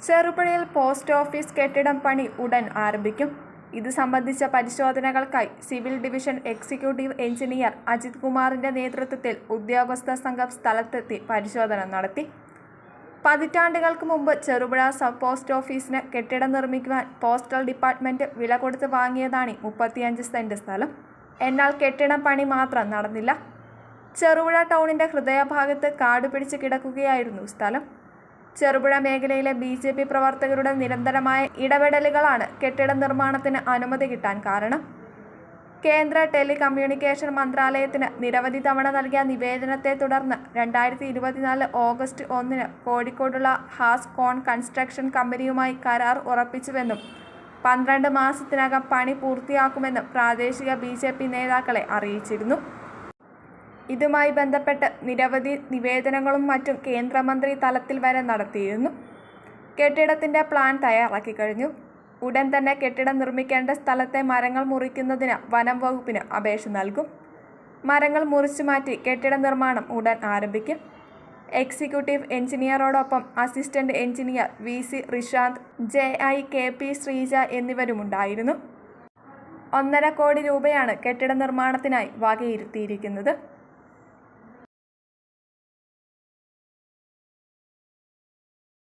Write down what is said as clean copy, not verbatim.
ചെറുപുഴയിൽ post office കെട്ടിടം പണി ഉടൻ ആരംഭിക്കും. ഇത് സംബന്ധിച്ച പരിശോധനകൾക്കായി civil division executive engineer Ajith കുമാറിന്റെ നേതൃത്വത്തിൽ ഉദ്യോഗസ്ഥ സംഘം സ്ഥലത്തെത്തി പരിശോധന നടത്തി. പതിറ്റാണ്ടുകൾക്ക് മുമ്പ് ചെറുപുഴ സബ് പോസ്റ്റ് ഓഫീസിന് കെട്ടിടം നിർമ്മിക്കുവാൻ പോസ്റ്റൽ ഡിപ്പാർട്ട്മെന്റ് വില കൊടുത്ത് വാങ്ങിയതാണ് 35 സെന്റ് സ്ഥലം. എന്നാൽ കെട്ടിടം പണി മാത്രം നടന്നില്ല. ചെറുപുഴ ടൗണിന്റെ ഹൃദയഭാഗത്ത് കാട് പിടിച്ച് കിടക്കുകയായിരുന്നു സ്ഥലം. ചെറുപുഴ മേഖലയിലെ BJP പ്രവർത്തകരുടെ നിരന്തരമായ ഇടപെടലുകളാണ് കെട്ടിട നിർമ്മാണത്തിന് അനുമതി കിട്ടാൻ കാരണം. കേന്ദ്ര ടെലികമ്മ്യൂണിക്കേഷൻ മന്ത്രാലയത്തിന് നിരവധി തവണ നൽകിയ നിവേദനത്തെ തുടർന്ന് 2024 ഓഗസ്റ്റ് 1 കോഴിക്കോടുള്ള ഹാസ് കോൺ കൺസ്ട്രക്ഷൻ കമ്പനിയുമായി കരാർ ഉറപ്പിച്ചുവെന്നും 12 മാസത്തിനകം പണി പൂർത്തിയാക്കുമെന്നും പ്രാദേശിക BJP നേതാക്കളെ അറിയിച്ചിരുന്നു. ഇതുമായി ബന്ധപ്പെട്ട് നിരവധി നിവേദനങ്ങളും മറ്റും കേന്ദ്രമന്ത്രി തലത്തിൽ വരെ നടത്തിയിരുന്നു. കെട്ടിടത്തിന്റെ പ്ലാൻ തയ്യാറാക്കി കഴിഞ്ഞു. ഉടൻ തന്നെ കെട്ടിടം നിർമ്മിക്കേണ്ട സ്ഥലത്തെ മരങ്ങൾ മുറിക്കുന്നതിന് വനം വകുപ്പിന് അപേക്ഷ നൽകും. മരങ്ങൾ മുറിച്ചു മാറ്റി കെട്ടിട നിർമ്മാണം ഉടൻ ആരംഭിക്കും. എക്സിക്യൂട്ടീവ് എഞ്ചിനീയറോടൊപ്പം assistant engineer VC Rishanth, JI KP Sreeja എന്നിവരുമുണ്ടായിരുന്നു. 1.5 കോടി രൂപയാണ് കെട്ടിട നിർമ്മാണത്തിനായി വകയിരുത്തിയിരിക്കുന്നത്.